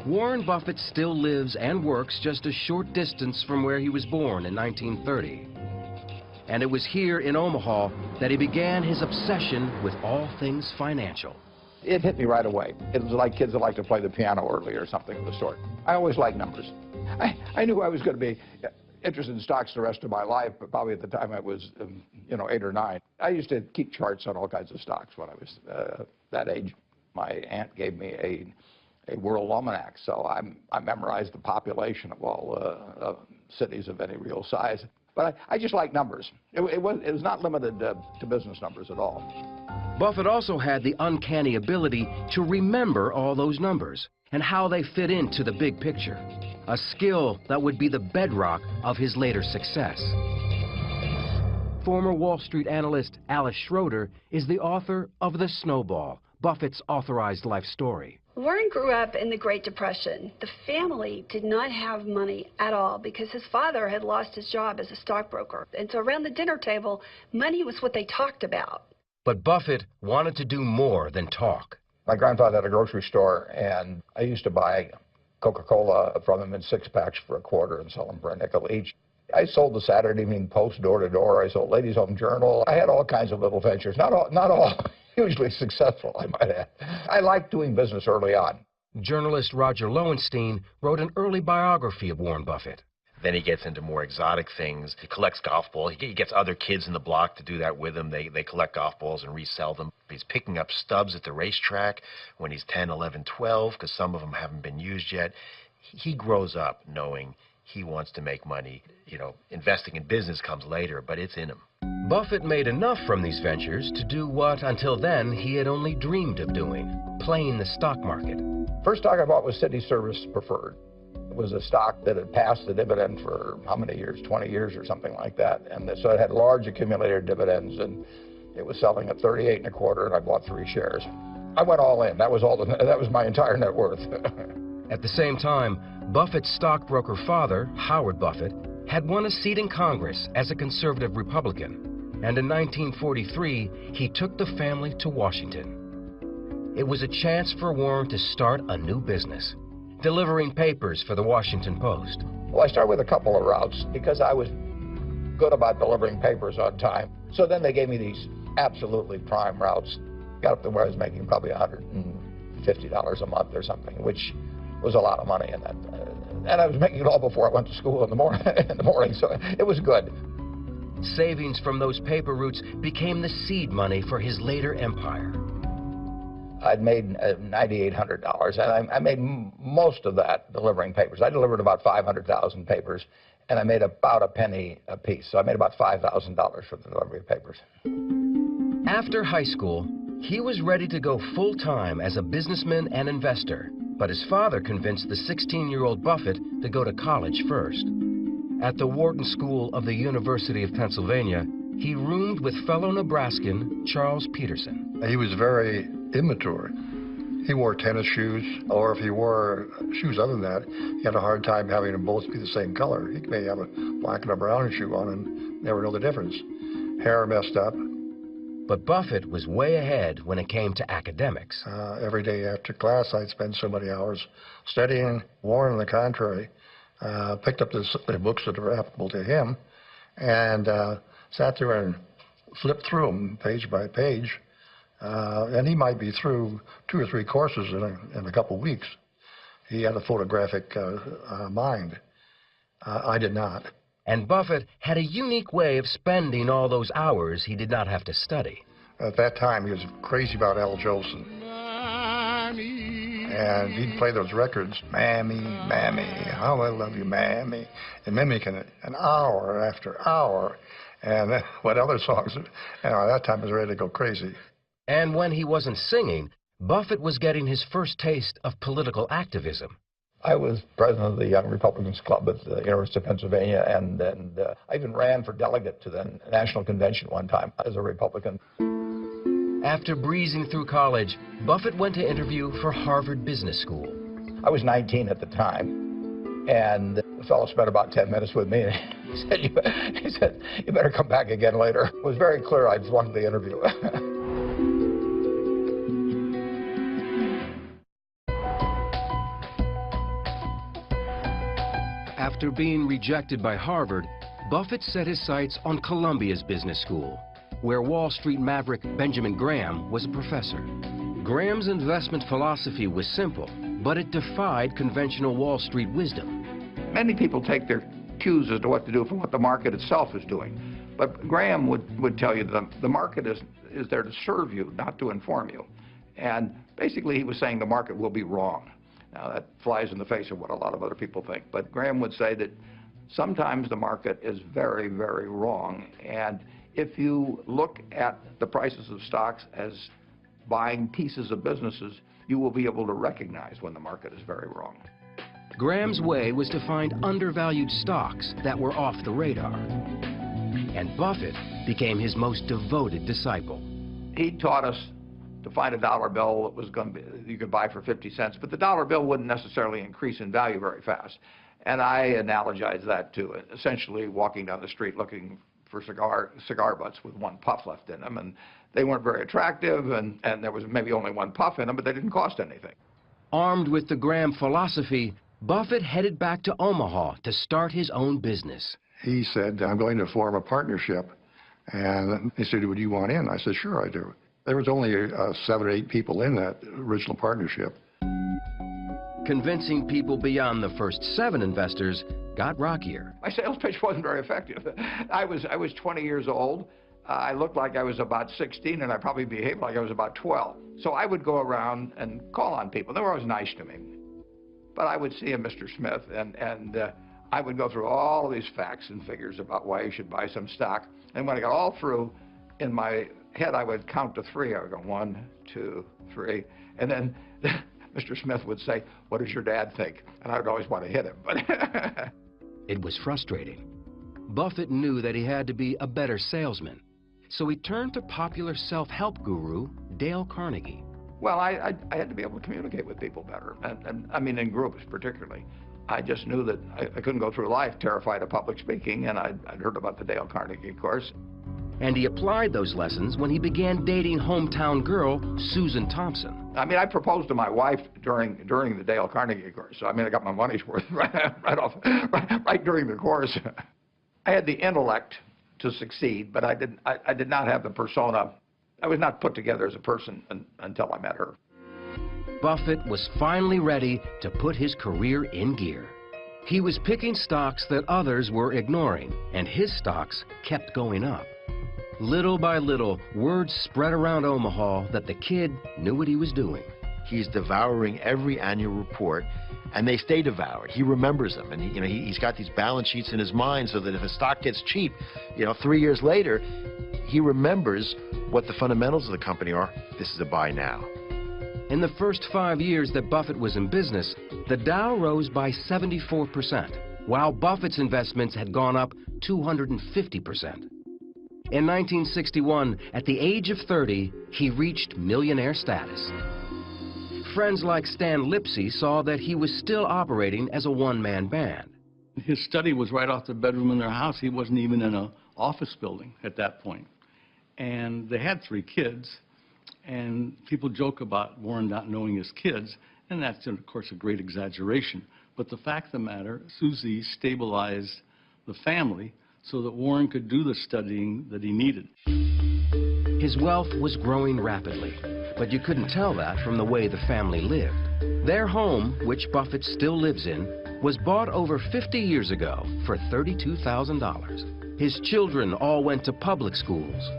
Warren Buffett still lives and works just a short distance from where he was born in 1930. And it was here in Omaha that he began his obsession with all things financial. It hit me right away. It was like kids that like to play the piano early or something of the sort. I always liked numbers. I knew I was going to be interested in stocks the rest of my life, but probably at the time I was, 8 or 9. I used to keep charts on all kinds of stocks when I was that age. My aunt gave me a world almanac, so I memorized the population of all cities of any real size. But I just like numbers. It was not limited to business numbers at all. Buffett also had the uncanny ability to remember all those numbers and how they fit into the big picture, a skill that would be the bedrock of his later success. Former Wall Street analyst Alice Schroeder is the author of The Snowball, Buffett's authorized life story. Warren grew up in the Great Depression. The family did not have money at all because his father had lost his job as a stockbroker. And so around the dinner table, money was what they talked about. But Buffett wanted to do more than talk. My grandfather had a grocery store, and I used to buy Coca-Cola from him in 6-packs for $0.25 and sell them for $0.05 each. I sold the Saturday Evening Post door to door. I sold Ladies' Home Journal. I had all kinds of little ventures, not all hugely successful, I might add. I liked doing business early on. Journalist Roger Lowenstein wrote an early biography of Warren Buffett. Then he gets into more exotic things. He collects golf balls. He gets other kids in the block to do that with him. They collect golf balls and resell them. He's picking up stubs at the racetrack when he's 10, 11, 12, because some of them haven't been used yet. He grows up knowing he wants to make money. Investing in business comes later, but it's in him. Buffett made enough from these ventures to do what, until then, he had only dreamed of doing, playing the stock market. First stock I bought was City Service Preferred. It was a stock that had passed the dividend for how many years, 20 years or something like that. And so it had large accumulated dividends, and it was selling at 38 1/4, and I bought 3 shares. I went all in. That was my entire net worth. At the same time, Buffett's stockbroker father, Howard Buffett, had won a seat in Congress as a conservative Republican. And in 1943, he took the family to Washington. It was a chance for Warren to start a new business, delivering papers for the Washington Post. Well, I started with a couple of routes because I was good about delivering papers on time. So then they gave me these absolutely prime routes. Got up to where I was making probably $150 a month or something, which was a lot of money in that. And I was making it all before I went to school in the morning, so it was good. Savings from those paper routes became the seed money for his later empire. I'd made $9,800, and I made most of that delivering papers. I delivered about 500,000 papers, and I made about a penny a piece. So I made about $5,000 from the delivery of papers. After high school, he was ready to go full-time as a businessman and investor, but his father convinced the 16-year-old Buffett to go to college first. At the Wharton School of the University of Pennsylvania, he roomed with fellow Nebraskan Charles Peterson. He was very immature. He wore tennis shoes, or if he wore shoes other than that, he had a hard time having them both be the same color. He may have a black and a brown shoe on and never know the difference. Hair messed up. But Buffett was way ahead when it came to academics. Every day after class, I'd spend so many hours studying. Warren, on the contrary, picked up the books that were applicable to him and sat there and flipped through them page by page. And he might be through 2 or 3 courses in a couple weeks. He had a photographic mind. I did not. And Buffett had a unique way of spending all those hours he did not have to study. At that time, he was crazy about Al Jolson. And he'd play those records, Mammy, Mammy, how I love you, Mammy, and mimicking it an hour after hour. And what other songs, at that time, I was ready to go crazy. And when he wasn't singing, Buffett was getting his first taste of political activism. I was president of the Young Republicans Club at the University of Pennsylvania, and I even ran for delegate to the National Convention one time as a Republican. After breezing through college, Buffett went to interview for Harvard Business School. I was 19 at the time, and the fellow spent about 10 minutes with me, and he said, you better come back again later. It was very clear I just wanted the interview. After being rejected by Harvard, Buffett set his sights on Columbia's business school, where Wall Street maverick Benjamin Graham was a professor. Graham's investment philosophy was simple, but it defied conventional Wall Street wisdom. Many people take their cues as to what to do from what the market itself is doing. But Graham would tell you that the market is there to serve you, not to inform you. And basically he was saying the market will be wrong. Now that flies in the face of what a lot of other people think. But Graham would say that sometimes the market is very, very wrong. And if you look at the prices of stocks as buying pieces of businesses, you will be able to recognize when the market is very wrong. Graham's way was to find undervalued stocks that were off the radar. And Buffett became his most devoted disciple. He taught us to find a dollar bill that was going to be, you could buy for 50 cents, but the dollar bill wouldn't necessarily increase in value very fast. And I analogize that to essentially walking down the street looking for cigar butts with one puff left in them, and they weren't very attractive, and there was maybe only one puff in them, but they didn't cost anything. Armed with the Graham philosophy, Buffett headed back to Omaha to start his own business. He said, I'm going to form a partnership. And he said, would you want in? I said, sure, I do. There was only 7 or 8 people in that original partnership. Convincing people beyond the first 7 investors got rockier. My sales pitch wasn't very effective. I was 20 years old. I looked like I was about 16, and I probably behaved like I was about 12. So I would go around and call on people. They were always nice to me. But I would see a Mr. Smith, and I would go through all of these facts and figures about why you should buy some stock. And when I got all through, in my head, I would count to 3. I would go 1, 2, 3. And then Mr. Smith would say, what does your dad think? And I would always want to hit him. But it was frustrating. Buffett knew that he had to be a better salesman. So he turned to popular self-help guru Dale Carnegie. Well, I had to be able to communicate with people better, and I mean in groups particularly. I just knew that I couldn't go through life terrified of public speaking, and I'd heard about the Dale Carnegie course. And he applied those lessons when he began dating hometown girl Susan Thompson. I mean, I proposed to my wife during the Dale Carnegie course. So I mean, I got my money's worth right during the course. I had the intellect to succeed, but I did not have the persona. I was not put together as a person until I met her. Buffett was finally ready to put his career in gear. He was picking stocks that others were ignoring, and his stocks kept going up. Little by little, word spread around Omaha that the kid knew what he was doing. He's devouring every annual report, and they stay devoured. He remembers them, and he's got these balance sheets in his mind so that if a stock gets cheap, 3 years later, he remembers what the fundamentals of the company are. This is a buy now. In the first 5 years that Buffett was in business, the Dow rose by 74%, while Buffett's investments had gone up 250%. In 1961, at the age of 30, he reached millionaire status. Friends like Stan Lipsey saw that he was still operating as a one-man band. His study was right off the bedroom in their house. He wasn't even in an office building at that point. And they had 3 kids. And people joke about Warren not knowing his kids, and that's, of course, a great exaggeration. But the fact of the matter, Susie stabilized the family so that Warren could do the studying that he needed. His wealth was growing rapidly, but you couldn't tell that from the way the family lived. Their home, which Buffett still lives in, was bought over 50 years ago for $32,000. His children all went to public schools.